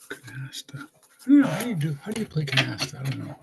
Canasta. I don't know how do you play canasta? I don't know.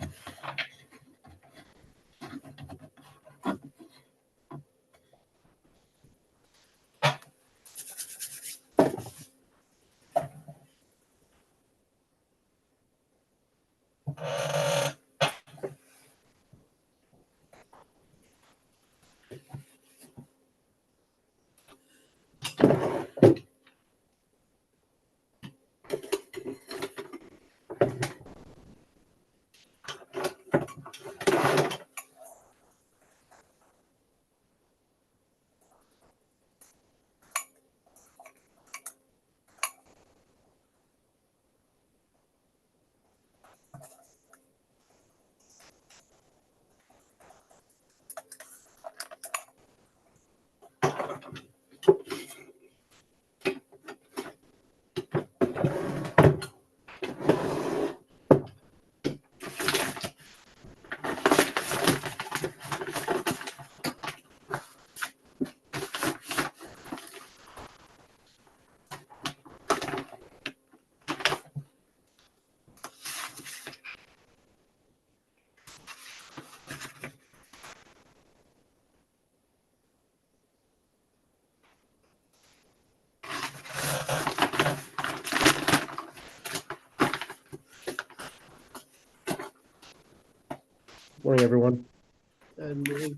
Morning, everyone.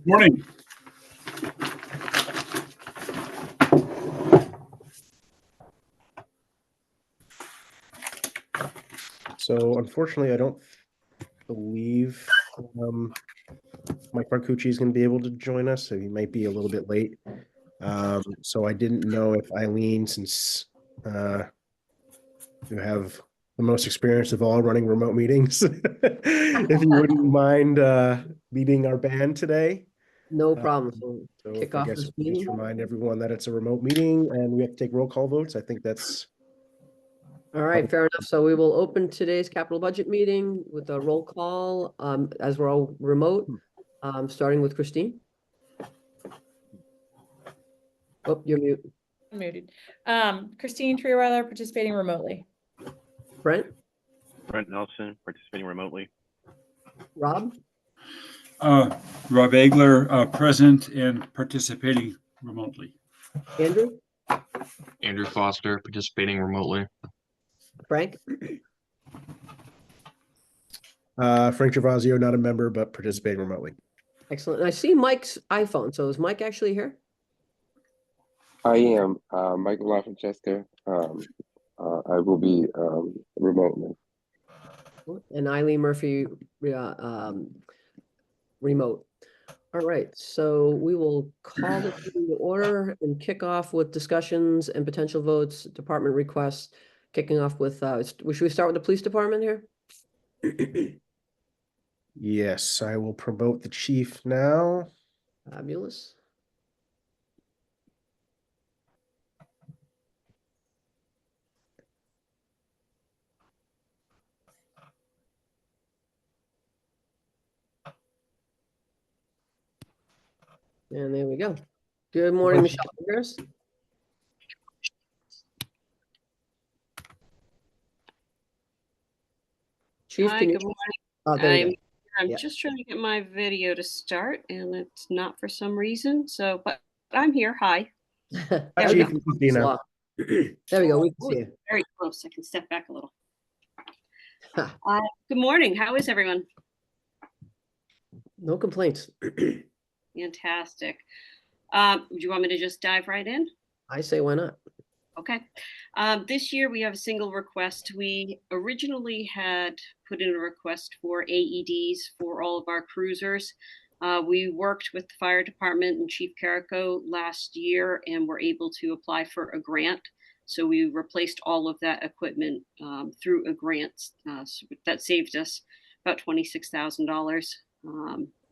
Morning. So unfortunately, I don't believe Mike Marcucci is going to be able to join us, so he might be a little bit late. So I didn't know if Eileen, since you have the most experience of all running remote meetings, if you wouldn't mind leading our band today. No problem. So Kick I off guess this just meeting. remind everyone that it's a remote meeting and we have to take roll call votes. I think that's All right, fair enough. So we will open today's capital budget meeting with a roll call, as we're all remote, starting with Christine. Oh, you're mute. I'm muted. Christine Treeweather participating remotely. Brent, Brent Nelson participating remotely. Rob, Rob Egler, present and participating remotely. Andrew, Andrew Foster participating remotely. Frank, Frank Gervasio, not a member, but participating remotely. excellent. And I see Mike's iPhone. So is Mike actually here? I am Michael LaFrancesca. I will be remotely. And Eileen Murphy, remote. All right, so we will call the meeting to order and kick off with discussions and potential votes, department requests, kicking off with, should we start with the police department here? Yes, I will promote the chief now. Fabulous. And there we go. Good morning, Michelle Harris. Chief, Hi, can you? good morning. Oh, there you go. I'm Yeah. just trying to get my video to start and it's not for some reason. So, but I'm here. Hi. There Hi, we Chief. go. Christina. There we go. We can see you. Very close. I can step back a little. Ha. Good morning. How is everyone? No complaints. Fantastic. Do you want me to just dive right in? I say, why not? Okay. This year we have a single request. We originally had put in a request for AEDs for all of our cruisers. We worked with the fire department and Chief Carrico last year and were able to apply for a grant. So we replaced all of that equipment through a grant so that saved us about $26,000.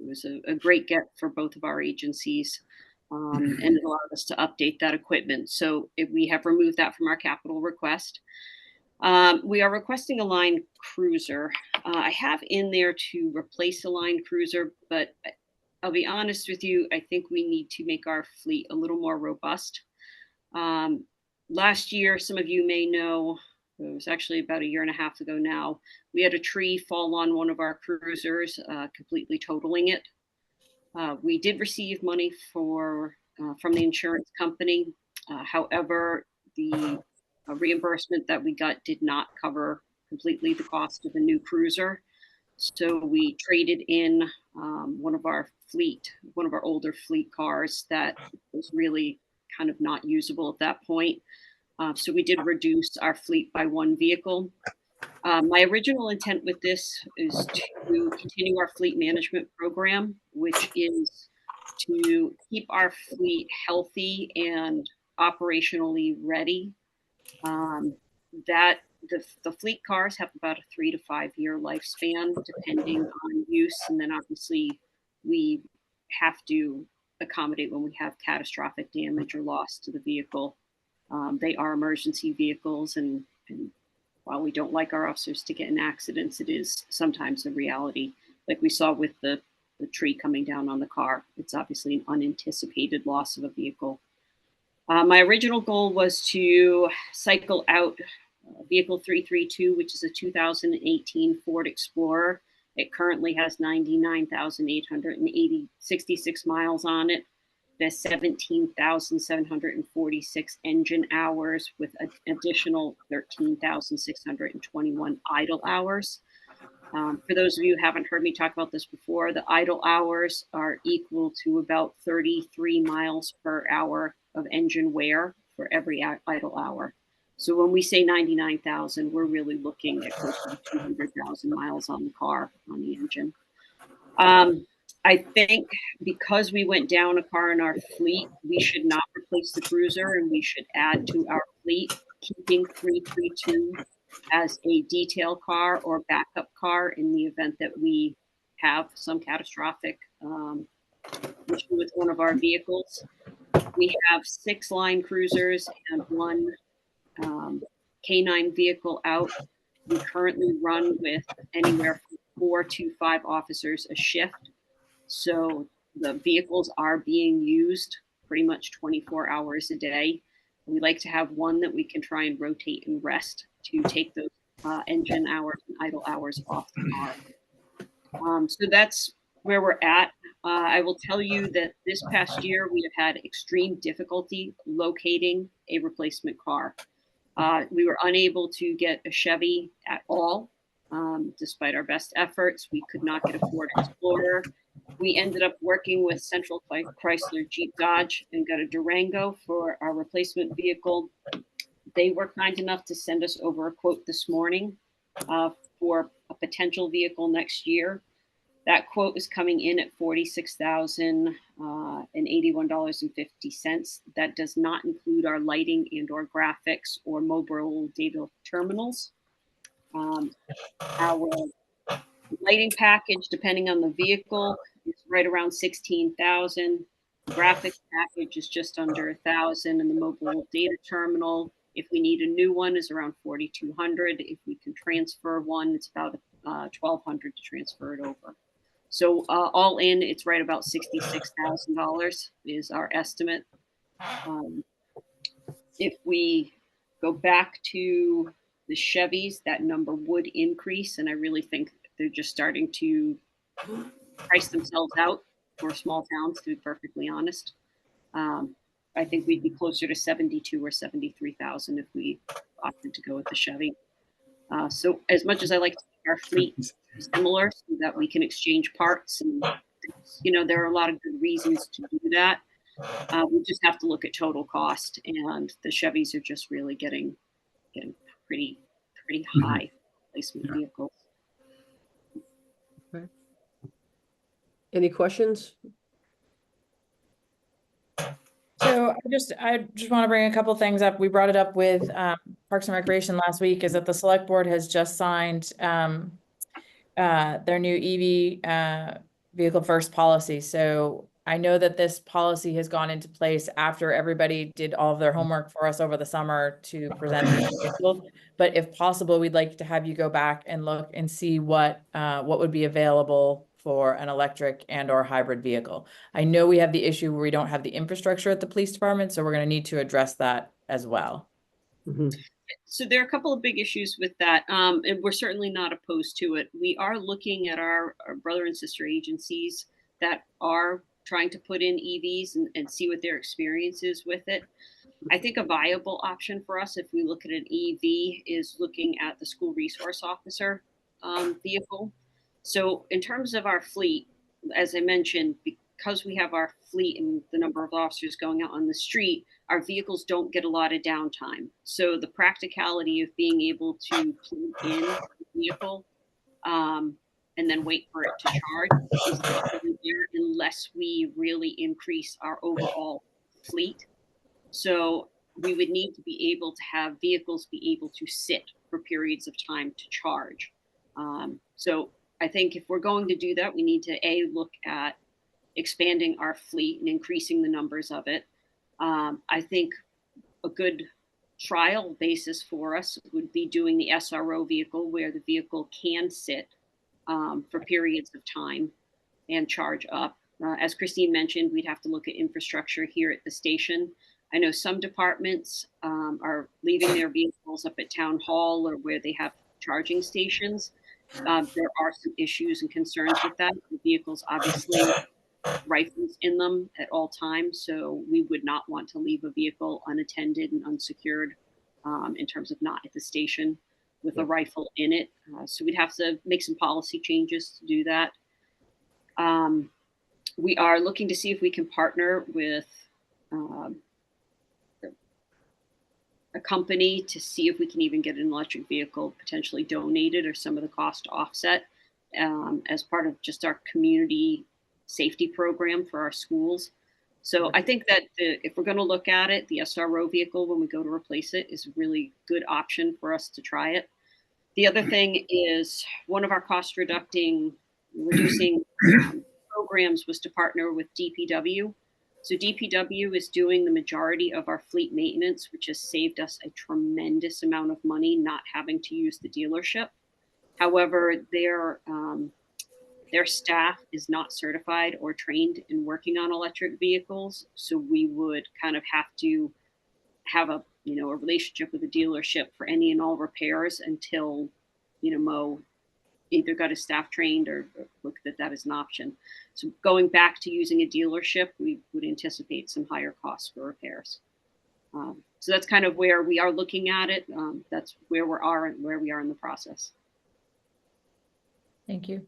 It was a great get for both of our agencies. And it allowed us to update that equipment. So we have removed that from our capital request. We are requesting a line cruiser. I have in there to replace a line cruiser, but I'll be honest with you, I think we need to make our fleet a little more robust. Last year, some of you may know, it was actually about a year and a half ago now, we had a tree fall on one of our cruisers, completely totaling it. We did receive money from the insurance company. However, the reimbursement that we got did not cover completely the cost of a new cruiser. So we traded in one of our older fleet cars that was really kind of not usable at that point. So we did reduce our fleet by one vehicle. My original intent with this is to continue our fleet management program, which is to keep our fleet healthy and operationally ready. That the fleet cars have about a 3 to 5 year lifespan, depending on use, and then obviously we have to accommodate when we have catastrophic damage or loss to the vehicle. They are emergency vehicles, and while we don't like our officers to get in accidents, it is sometimes a reality. Like we saw with the tree coming down on the car, it's obviously an unanticipated loss of a vehicle. My original goal was to cycle out vehicle 332, which is a 2018 Ford Explorer. It currently has 99,866 miles on it. There's 17,746 engine hours with an additional 13,621 idle hours. For those of you who haven't heard me talk about this before, the idle hours are equal to about 33 miles per hour of engine wear for every idle hour. So when we say 99,000, we're really looking at close to 200,000 miles on the car, on the engine. I think because we went down a car in our fleet, we should not replace the cruiser and we should add to our fleet, keeping 332 as a detail car or backup car in the event that we have some catastrophic issue with one of our vehicles. We have 6 line cruisers and 1 K9 vehicle out. We currently run with anywhere from 4 to 5 officers a shift. So the vehicles are being used pretty much 24 hours a day. We like to have one that we can try and rotate and rest to take those engine hours and idle hours off the car. So that's where we're at. I will tell you that this past year we have had extreme difficulty locating a replacement car. We were unable to get a Chevy at all, despite our best efforts. We could not get a Ford Explorer. We ended up working with Central Chrysler Jeep Dodge and got a Durango for our replacement vehicle. They were kind enough to send us over a quote this morning for a potential vehicle next year. That quote is coming in at $46,081.50. That does not include our lighting and or graphics or mobile data terminals. Our lighting package, depending on the vehicle, is right around $16,000. Graphics package is just under $1,000, and the mobile data terminal, if we need a new one, is around $4,200. If we can transfer one, it's about $1,200 to transfer it over. So all in, it's right about $66,000 is our estimate. If we go back to the Chevys, that number would increase, and I really think they're just starting to price themselves out for small towns, to be perfectly honest. I think we'd be closer to 72 or 73,000 if we opted to go with the Chevy. So as much as I like to keep our fleet similar so that we can exchange parts, and there are a lot of good reasons to do that. We just have to look at total cost, and the Chevys are just really getting pretty high replacement vehicles. Okay. Any questions? So I just want to bring a couple things up. We brought it up with Parks and Recreation last week, is that the select board has just signed their new EV vehicle first policy. So I know that this policy has gone into place after everybody did all of their homework for us over the summer to present these vehicles. But if possible, we'd like to have you go back and look and see what would be available for an electric and or hybrid vehicle. I know we have the issue where we don't have the infrastructure at the police department, so we're going to need to address that as well. Mhm. So there are a couple of big issues with that, and we're certainly not opposed to it. We are looking at our brother and sister agencies that are trying to put in EVs and see what their experience is with it. I think a viable option for us, if we look at an EV, is looking at the school resource officer vehicle. So in terms of our fleet, as I mentioned, because we have our fleet and the number of officers going out on the street, our vehicles don't get a lot of downtime. So the practicality of being able to plug in the vehicle and then wait for it to charge is not really there unless we really increase our overall fleet. So we would need to be able to have vehicles be able to sit for periods of time to charge. So I think if we're going to do that, we need to look at expanding our fleet and increasing the numbers of it. I think a good trial basis for us would be doing the SRO vehicle, where the vehicle can sit for periods of time and charge up. As Christine mentioned, we'd have to look at infrastructure here at the station. I know some departments are leaving their vehicles up at town hall or where they have charging stations. There are some issues and concerns with that. The vehicles obviously rifles in them at all times, so we would not want to leave a vehicle unattended and unsecured in terms of not at the station with a rifle in it. So we'd have to make some policy changes to do that. We are looking to see if we can partner with a company to see if we can even get an electric vehicle potentially donated or some of the cost offset as part of just our community safety program for our schools. So I think that if we're going to look at it, the SRO vehicle, when we go to replace it, is a really good option for us to try it. The other thing is one of our cost reducing programs was to partner with DPW. So DPW is doing the majority of our fleet maintenance, which has saved us a tremendous amount of money not having to use the dealership. However, their staff is not certified or trained in working on electric vehicles. So we would kind of have to have a relationship with the dealership for any and all repairs until, Mo either got his staff trained or looked at that as an option. So going back to using a dealership, we would anticipate some higher costs for repairs. So that's kind of where we are looking at it. That's where we are in the process. Thank you.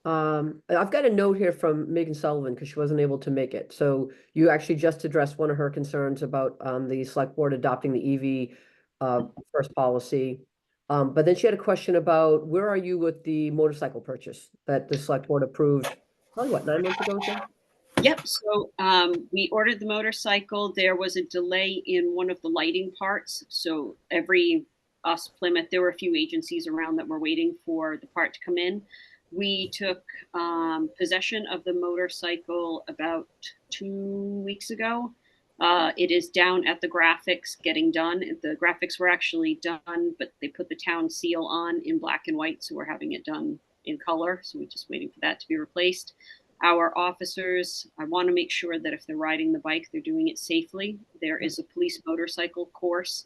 I've got a note here from Megan Sullivan because she wasn't able to make it. So you actually just addressed one of her concerns about the select board adopting the EV first policy. But then she had a question about where are you with the motorcycle purchase that the select board approved, probably 9 months ago, Jim? Yep. So we ordered the motorcycle. There was a delay in one of the lighting parts. So Plymouth, there were a few agencies around that were waiting for the part to come in. We took possession of the motorcycle about 2 weeks ago. It is down at the graphics getting done. The graphics were actually done, but they put the town seal on in black and white. So we're having it done in color. So we're just waiting for that to be replaced. Our officers, I want to make sure that if they're riding the bike, they're doing it safely. There is a police motorcycle course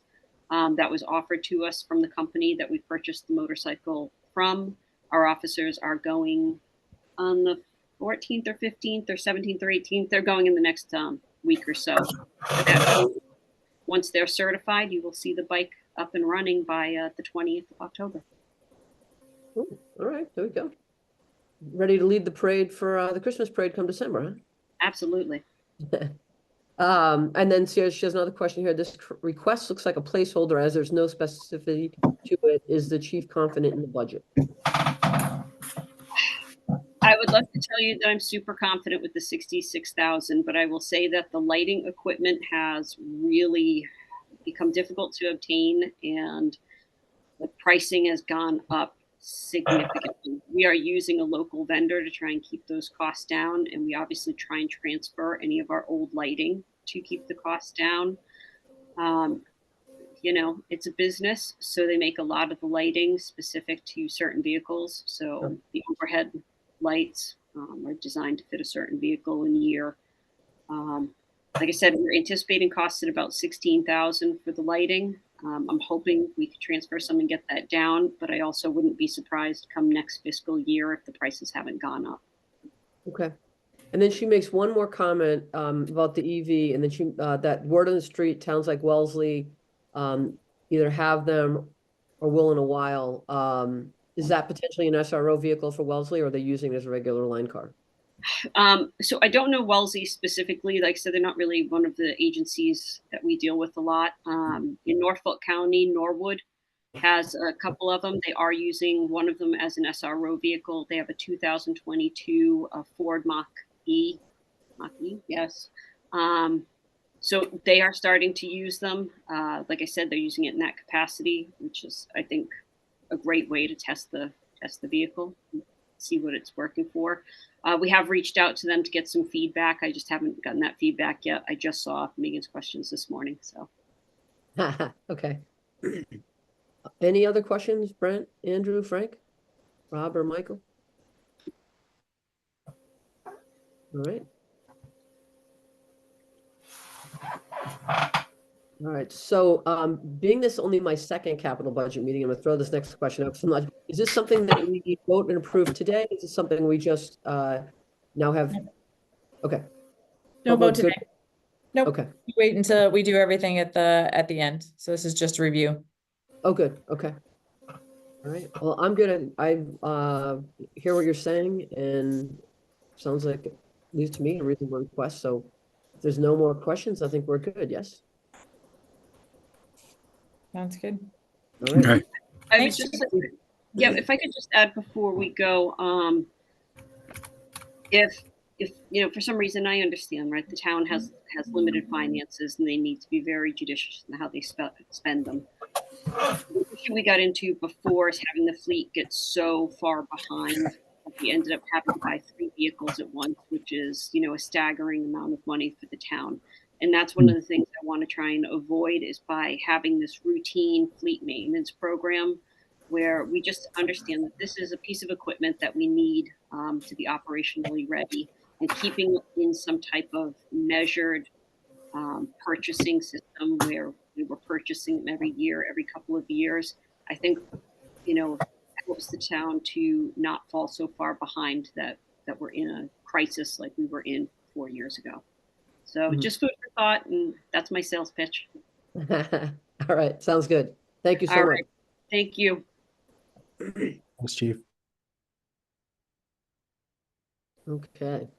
that was offered to us from the company that we purchased the motorcycle from. Our officers are going on the 14th or 15th or 17th or 18th. They're going in the next week or so. Once they're certified, you will see the bike up and running by the 20th of October. Ooh, all right, there we go. Ready to lead the parade for the Christmas parade come December, huh? Absolutely. And then she has another question here. This request looks like a placeholder as there's no specificity to it. Is the chief confident in the budget? I would love to tell you that I'm super confident with the 66,000, but I will say that the lighting equipment has really become difficult to obtain and the pricing has gone up significantly. We are using a local vendor to try and keep those costs down, and we obviously try and transfer any of our old lighting to keep the costs down. You know, it's a business, so they make a lot of the lighting specific to certain vehicles. So the overhead lights are designed to fit a certain vehicle in year. Like I said, we're anticipating costs at about $16,000 for the lighting. I'm hoping we could transfer some and get that down, but I also wouldn't be surprised come next fiscal year if the prices haven't gone up. Okay. And then she makes one more comment about the EV, and then she that word on the street sounds like Wellesley either have them or will in a while. Is that potentially an SRO vehicle for Wellesley, or are they using it as a regular line car? So I don't know Wellesley specifically. Like I said, they're not really one of the agencies that we deal with a lot. In Norfolk County, Norwood has a couple of them. They are using one of them as an SRO vehicle. They have a 2022 Ford Mach-E. Mach-E, yes. So they are starting to use them. Like I said, they're using it in that capacity, which is, I think, a great way to test the vehicle, see what it's working for. We have reached out to them to get some feedback. I just haven't gotten that feedback yet. I just saw Megan's questions this morning. So, okay. Any other questions, Brent, Andrew, Frank, Rob, or Michael? All right. All right. So, being this only my second capital budget meeting, I'm going to throw this next question out. So much. Is this something that we vote and approve today? Is this something we just now have? Okay. No But we're vote today. good. Nope. Okay. Wait until we do everything at the end. So this is just a review. Oh, good. Okay. All right. Well, I'm gonna. I hear what you're saying, and sounds like, at least to me, a reasonable request. So, if there's no more questions, I think we're good. Yes. Sounds good. All right. Okay. I would Thanks. just, yeah, if I could just add before we go, if you know, for some reason, I understand, right? The town has limited finances, and they need to be very judicious in how they spend them. The issue we got into before is having the fleet get so far behind. We ended up having to buy 3 vehicles at once, which is, you know, a staggering amount of money for the town. And that's one of the things I want to try and avoid, is by having this routine fleet maintenance program where we just understand that this is a piece of equipment that we need to be operationally ready, and keeping it in some type of measured purchasing system where we were purchasing them every year, every couple of years. I think, you know, helps the town to not fall so far behind that we're in a crisis like we were in 4 years ago. So just food for thought, and that's my sales pitch. All right. Sounds good. Thank you so All much. right. Thank you. Thanks, Chief. Okay.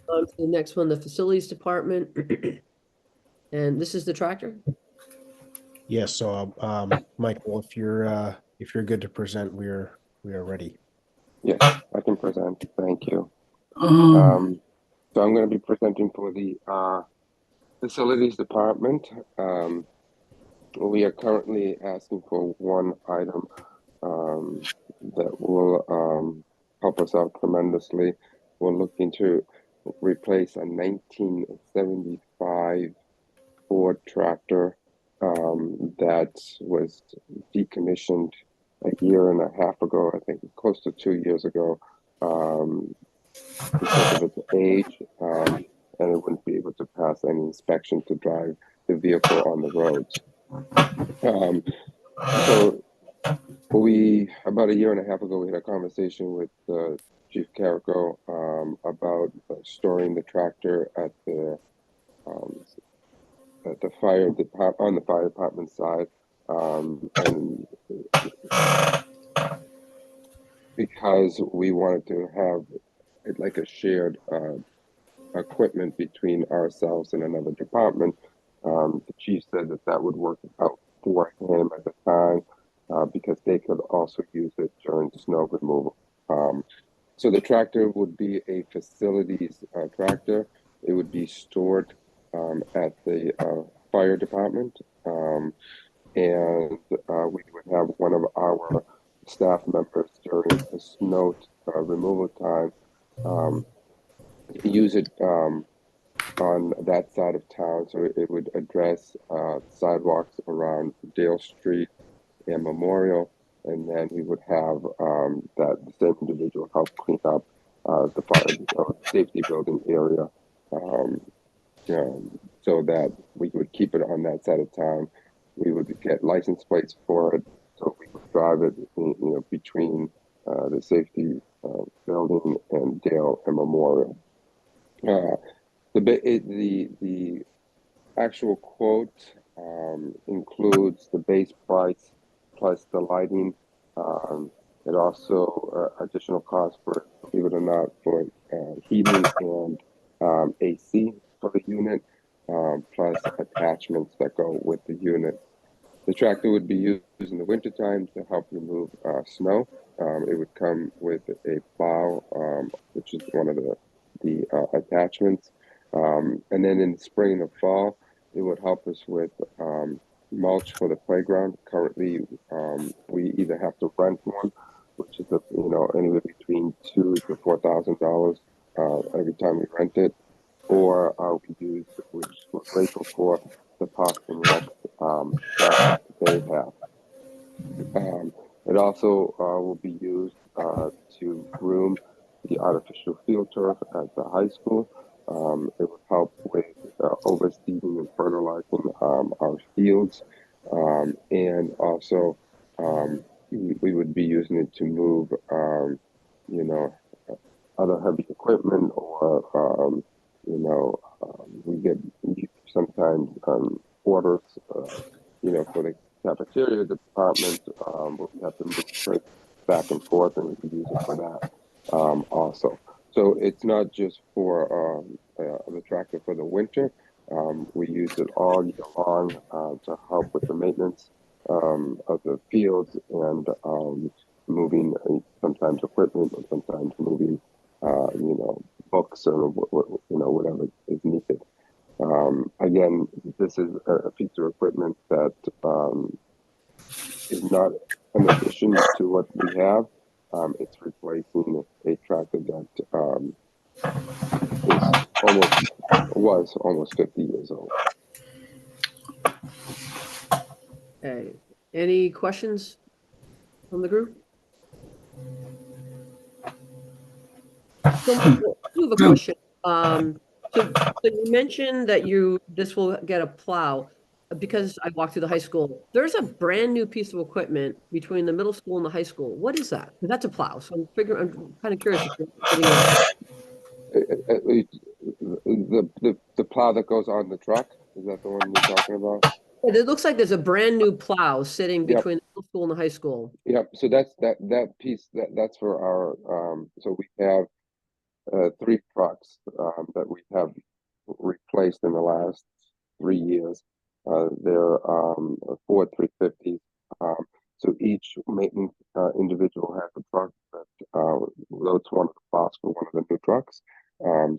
On to the next one, the facilities department. And this is the tractor? Yes, so Michael, if you're good to present, we are ready. Yes, I can present. Thank you. So I'm going to be presenting for the facilities department. We are currently asking for one item that will help us out tremendously. We're looking to replace a 1975 Ford tractor that was decommissioned a year and a half ago, I think close to 2 years ago, because of its age, and it wouldn't be able to pass any inspection to drive the vehicle on the roads. So about a year and a half ago, we had a conversation with Chief Carrico about storing the tractor at the fire department, on the fire department side, and because we wanted to have it like a shared equipment between ourselves and another department, the chief said that would work out for him at the time, because they could also use it during snow removal. So the tractor would be a facilities tractor. It would be stored at the fire department. and we would have one of our staff members during the snow removal time use it on that side of town, so it would address sidewalks around Dale Street and Memorial, and then we would have that the same individual help clean up the fire safety building area, so that we would keep it on that side of town. We would get license plates for it, so we would drive it, between the safety building and Dale and Memorial. The actual quote includes the base price plus the lighting. It also additional cost for, believe it or not, for heating and AC for the unit, plus attachments that go with the unit. The tractor would be used in the wintertime to help remove snow. It would come with a plow, which is one of the attachments. And then in the spring and the fall, it would help us with mulch for the playground. Currently, we either have to rent one, which is anywhere between $2,000 to $4,000 every time we rent it, or we use, which we're grateful for, the Parks and Rec tractor that they have. It also will be used to groom the artificial field turf at the high school. It would help with overseeding and fertilizing our fields, and also we would be using it to move, other heavy equipment, or we get sometimes orders, for the cafeteria department, but we have to move straight back and forth, and we can use it for that also. So it's not just for the tractor for the winter. We use it all year long to help with the maintenance of the fields, and moving sometimes equipment, or sometimes moving books, or whatever is needed. Again, this is a piece of equipment that is not an addition to what we have. It's replacing a tractor that was almost 50 years old. Okay, any questions from the group? So Michael, I have a question. So you mentioned that this will get a plow. Because I walked through the high school, there's a brand new piece of equipment between the middle school and the high school. What is that? That's a plow. So I'm kind of curious. The plow that goes on the truck, is that the one you're talking about? It looks like there's a brand new plow sitting Yep. between the middle school and the high school. Yep. So that's that piece that's for our so we have 3 trucks that we have replaced in the last 3 years. They're Ford 350s. So each maintenance individual has a truck that loads one of the spots for one of the new trucks.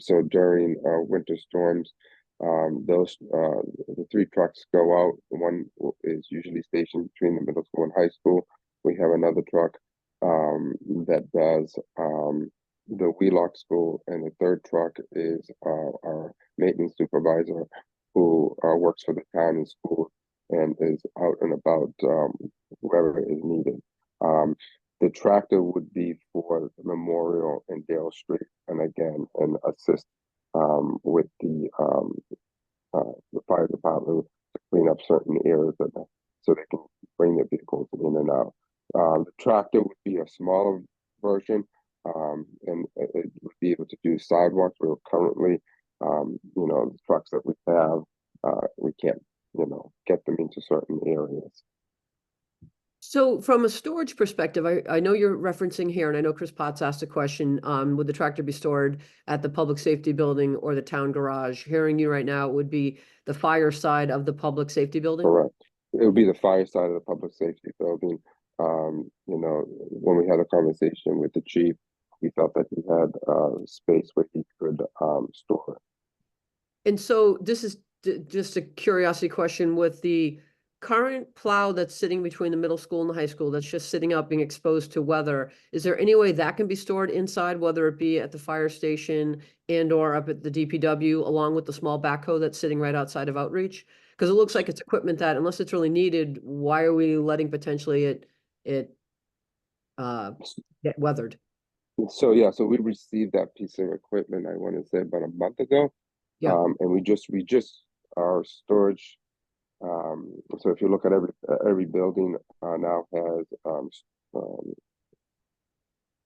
So during winter storms, the 3 trucks go out. One is usually stationed between the middle school and high school. We have another truck that does the Wheelock School, and the 3rd truck is our maintenance supervisor, who works for the town and school and is out and about wherever is needed. The tractor would be for Memorial and Dale Street, and again, and assist with the fire department to clean up certain areas so they can bring their vehicles in and out. The tractor would be a smaller version, and it would be able to do sidewalks. We're currently, the trucks that we have, we can't, get them into certain areas. So from a storage perspective, I know you're referencing here, and I know Chris Potts asked a question, would the tractor be stored at the public safety building or the town garage? Hearing you right now, it would be the fire side of the public safety building? Correct. It would be the fire side of the public safety building. When we had a conversation with the chief, he felt that he had space where he could store it. And so this is just a curiosity question with the current plow that's sitting between the middle school and the high school, that's just sitting out, being exposed to weather, is there any way that can be stored inside, whether it be at the fire station and or up at the DPW, along with the small backhoe that's sitting right outside of outreach? Because it looks like it's equipment that, unless it's really needed, why are we letting potentially it get weathered? So yeah, so we received that piece of equipment, I want to say about a month ago. Yeah. And we just our storage. So if you look at every building now has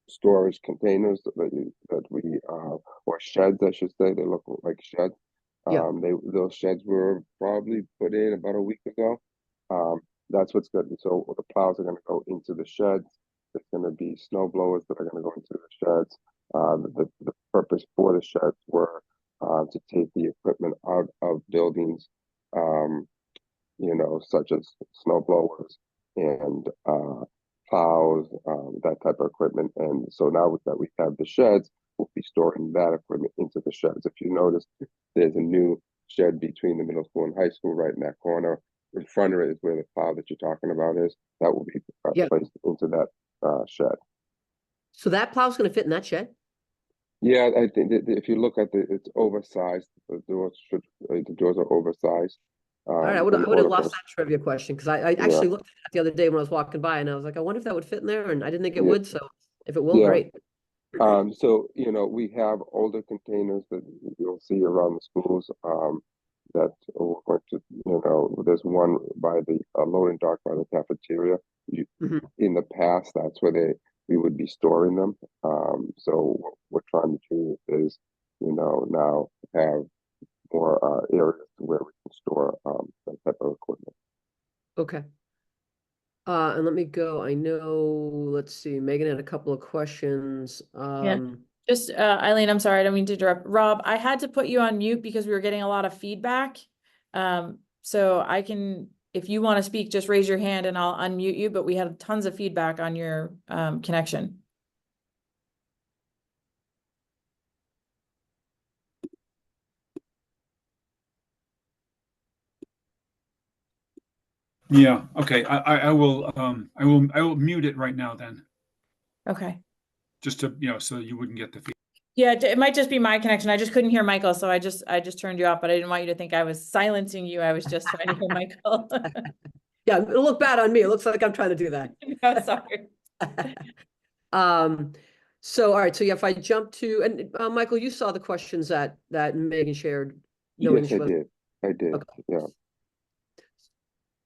storage containers that we or sheds, I should say. They look like sheds. Yeah. Those sheds were probably put in about a week ago. That's what's good. So the plows are going to go into the sheds. There's going to be snow blowers that are going to go into the sheds. The purpose for the sheds were to take the equipment out of buildings, such as snow blowers and plows, that type of equipment. And so now that we have the sheds, we'll be storing that equipment into the sheds. If you notice, there's a new shed between the middle school and high school right in that corner. In front of it is where the plow that you're talking about is. That will be placed into that shed. So that plow's going to fit in that shed? Yeah, I think that if you look at it's oversized. The doors are oversized. All right, I would have lost that trivia question because I actually looked at it the other day when I was walking by and I was like, I wonder if that would fit in there, and I didn't think it would. So if it will, great. So we have older containers that you'll see around the schools. That we're going to, there's one by the loading dock by the cafeteria. In the past, that's where we would be storing them. So what we're trying to do is, now have more areas where we can store that type of equipment. Okay. And let me go. I know, let's see, Megan had a couple of questions. Just Eileen, I'm sorry, I don't mean to interrupt. Rob, I had to put you on mute because we were getting a lot of feedback. So I can, if you want to speak, just raise your hand and I'll unmute you, but we had tons of feedback on your connection. Yeah. Okay. I will mute it right now then. Okay. Just to, so you wouldn't get the feedback. Yeah, it might just be my connection. I just couldn't hear Michael, so I just turned you off, but I didn't want you to think I was silencing you. I was just trying to hear Michael. Yeah, it'll look bad on me. It looks like I'm trying to do that. No, sorry. So all right, so yeah, if I jump to, and Michael, you saw the questions that Megan shared. Yes, I did. Okay. Yeah.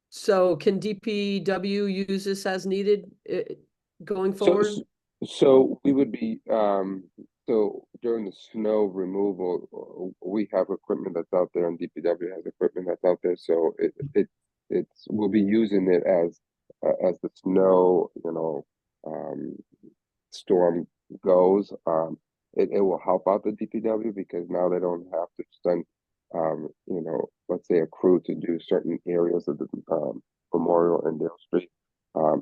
So can DPW use this as needed going forward? So we would be so during the snow removal, we have equipment that's out there, and DPW has equipment that's out there. So we'll be using it as the snow storm goes. It will help out the DPW because now they don't have to send let's say a crew to do certain areas of the Memorial and Dale Street.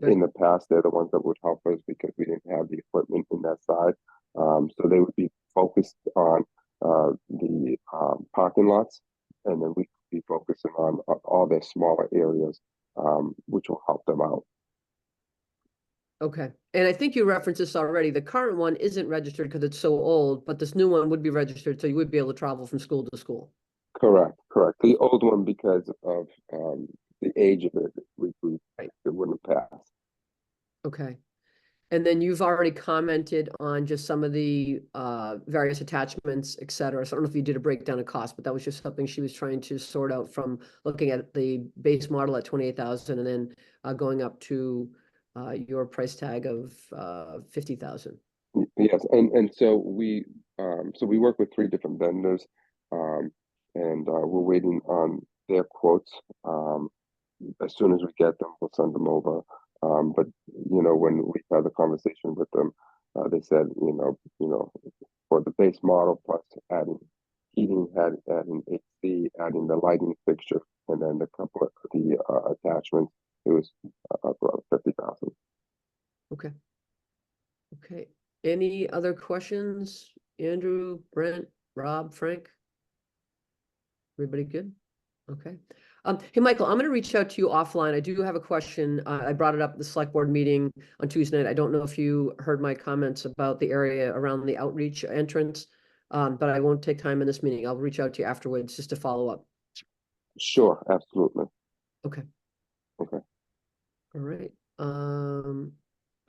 In the past, they're the ones that would help us because we didn't have the equipment in that side. So they would be focused on the parking lots, and then we'd be focusing on all their smaller areas, which will help them out. Okay. And I think you referenced this already. The current one isn't registered because it's so old, but this new one would be registered, so you would be able to travel from school to school. Correct. The old one, because of the age of it, it wouldn't pass. Okay. And then you've already commented on just some of the various attachments, et cetera. So I don't know if you did a breakdown of cost, but that was just something she was trying to sort out from looking at the base model at 28,000 and then going up to your price tag of 50,000. Yes, and so we work with 3 different vendors, and we're waiting on their quotes. As soon as we get them, we'll send them over. But when we had the conversation with them, they said, for the base model plus adding heating, adding AC, adding the lighting fixture, and then the couple of the attachments, it was about 50,000. Okay. Okay. Any other questions? Andrew, Brent, Rob, Frank? Everybody good? Okay. Hey, Michael, I'm going to reach out to you offline. I do have a question. I brought it up at the select board meeting on Tuesday night. I don't know if you heard my comments about the area around the outreach entrance, but I won't take time in this meeting. I'll reach out to you afterwards just to follow up. Sure, absolutely. Okay. Okay. All right. All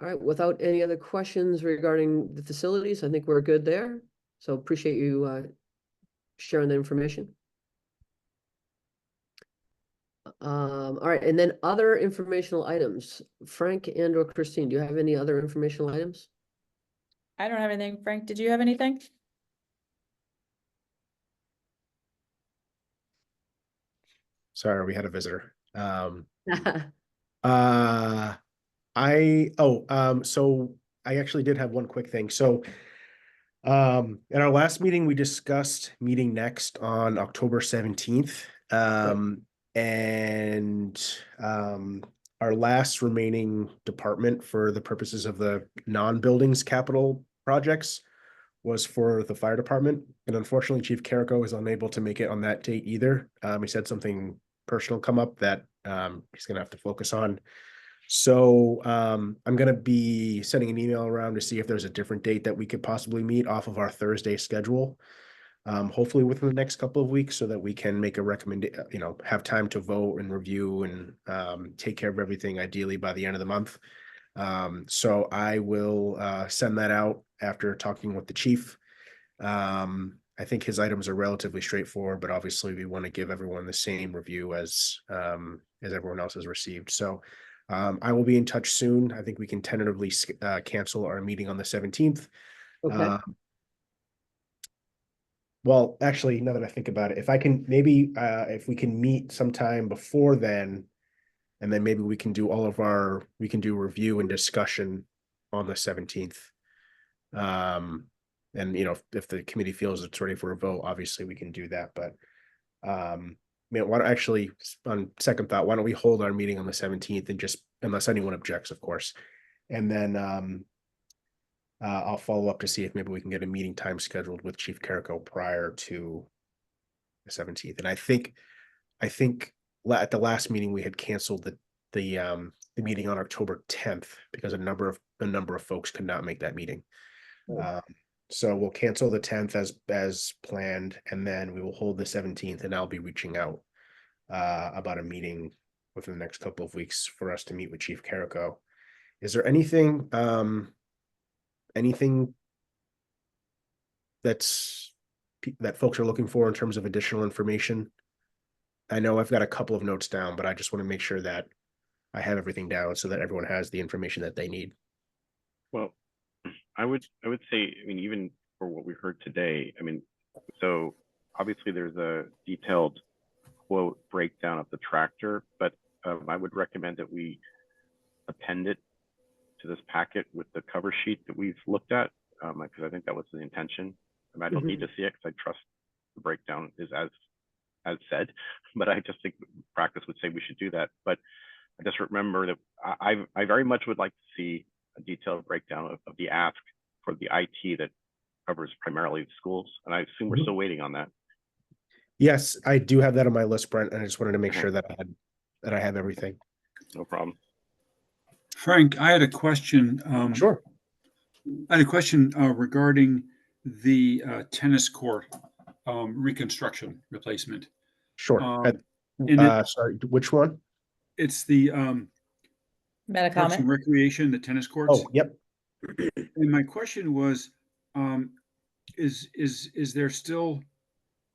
right. Without any other questions regarding the facilities, I think we're good there. So appreciate you sharing the information. All right, and then other informational items. Frank and or Christine, do you have any other informational items? I don't have anything. Frank, did you have anything? Sorry, we had a visitor. So I actually did have one quick thing. So in our last meeting, we discussed meeting next on October 17th. Our last remaining department for the purposes of the non-buildings capital projects was for the fire department. And unfortunately, Chief Carrico is unable to make it on that date either. He said something personal come up that he's going to have to focus on. So I'm going to be sending an email around to see if there's a different date that we could possibly meet off of our Thursday schedule. Hopefully within the next couple of weeks so that we can make a recommendation, have time to vote and review and take care of everything ideally by the end of the month. So I will send that out after talking with the chief. I think his items are relatively straightforward, but obviously we want to give everyone the same review as everyone else has received. So I will be in touch soon. I think we can tentatively cancel our meeting on the 17th. Okay. Well, actually, now that I think about it, if I can maybe if we can meet sometime before then, and then maybe we can do review and discussion on the 17th. And if the committee feels it's ready for a vote, obviously we can do that. But why don't actually, on second thought, why don't we hold our meeting on the 17th and just, unless anyone objects, of course, and then I'll follow up to see if maybe we can get a meeting time scheduled with Chief Carrico prior to the 17th. And I think at the last meeting we had canceled the meeting on October 10th because a number of folks could not make that meeting. So we'll cancel the 10th as planned, and then we will hold the 17th, and I'll be reaching out about a meeting within the next couple of weeks for us to meet with Chief Carrico. Is there anything that folks are looking for in terms of additional information? I know I've got a couple of notes down, but I just want to make sure that I have everything down so that everyone has the information that they need. Well, I would say, even for what we heard today, so obviously there's a detailed quote breakdown of the tractor, but I would recommend that we append it to this packet with the cover sheet that we've looked at, because I think that was the intention. I don't need to see it because I trust the breakdown is as said, but I just think practice would say we should do that. But I just remember that I very much would like to see a detailed breakdown of the ask for the IT that covers primarily the schools, and I assume we're still waiting on that. Yes, I do have that on my list, Brent, and I just wanted to make sure that I have everything. No problem. Frank, I had a question. Sure. I had a question regarding the tennis court reconstruction replacement. Sure. Sorry, which one? It's the Parks and Metacomet. Recreation, the tennis courts. Oh, yep. And my question was, is there still,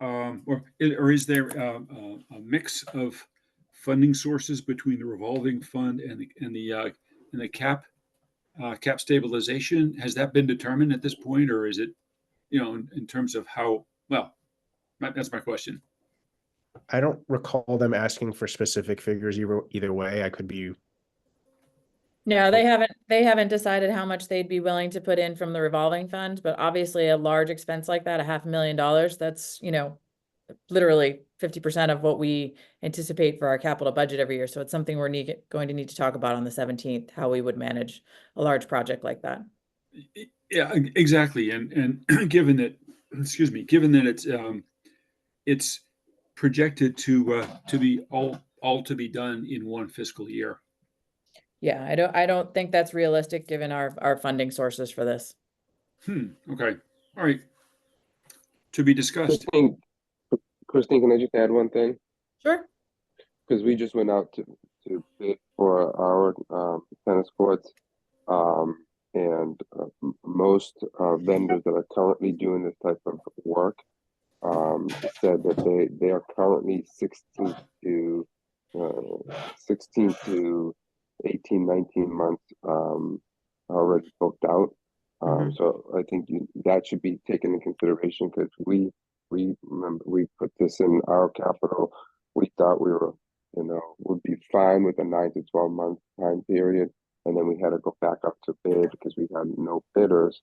or is there a mix of funding sources between the revolving fund and the cap stabilization? Has that been determined at this point, or is it, in terms of how well? That's my question. I don't recall them asking for specific figures either way. I could be. No, they haven't decided how much they'd be willing to put in from the revolving fund, but obviously a large expense like that, $500,000, that's, literally 50% of what we anticipate for our capital budget every year. So it's something we're going to need to talk about on the 17th, how we would manage a large project like that. Yeah, exactly. And given that, given that it's projected to be all to be done in one fiscal year. Yeah, I don't think that's realistic given our funding sources for this. Okay. All right. To be discussed. Christine, can I just add one thing? Sure. Because we just went out to bid for our tennis courts, and most vendors that are currently doing this type of work said that they are currently 16 to 18, 19 months already booked out. So I think that should be taken into consideration, because we remember we put this in our capital. We thought we were, would be fine with a 9 to 12 month time period, and then we had to go back up to bid because we had no bidders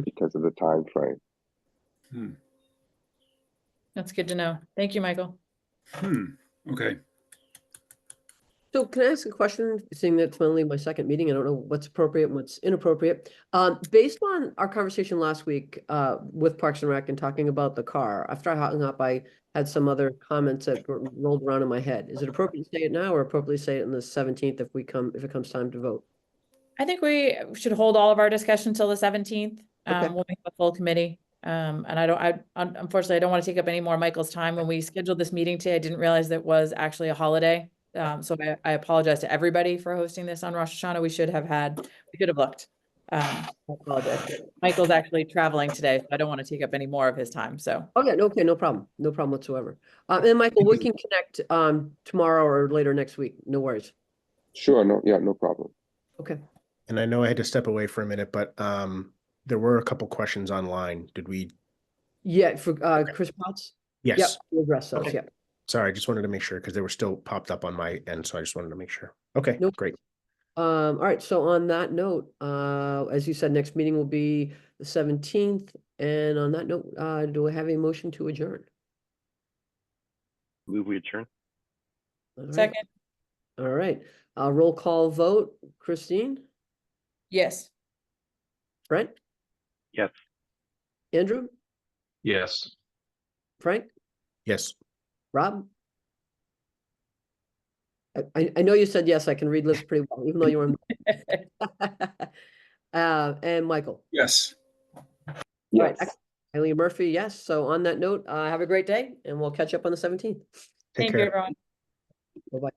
because of the time frame. That's good to know. Thank you, Michael. Okay. So can I ask a question, seeing that it's only my second meeting? I don't know what's appropriate and what's inappropriate. Based on our conversation last week with Parks and Rec and talking about the car, after I hung up, I had some other comments that rolled around in my head. Is it appropriate to say it now or appropriate to say it on the 17th if it comes time to vote? I think we should hold all of our discussion till the 17th. Okay. We'll make a full committee. And unfortunately, I don't want to take up any more of Michael's time. When we scheduled this meeting today, I didn't realize that it was actually a holiday. So I apologize to everybody for hosting this on Rosh Hashanah. We should have looked. I apologize. Michael's actually traveling today, so I don't want to take up any more of his time. So. Okay, no problem. No problem whatsoever. And Michael, we can connect tomorrow or later next week. No worries. Sure, no problem. Okay. And I know I had to step away for a minute, but there were a couple questions online. Did we? Yeah, for Chris Potts? Yes. Yep, we'll address those, Okay. yep. Sorry, I just wanted to make sure because they were still popped up on my end, so I just wanted to make sure. Okay, Nope. great. All right, so on that note, as you said, next meeting will be the 17th. And on that note, do I have a motion to adjourn? Move we adjourn. All right. Second. All right, roll call vote. Christine? Yes. Brent? Yes. Andrew? Yes. Frank? Yes. Rob? I know you said yes. I can read lips pretty well, even though you were. And Michael. Yes. All right. Yes. Eileen Murphy, yes. So on that note, have a great day, and we'll catch up on the 17th. Take Thank care. you, everyone. Bye-bye.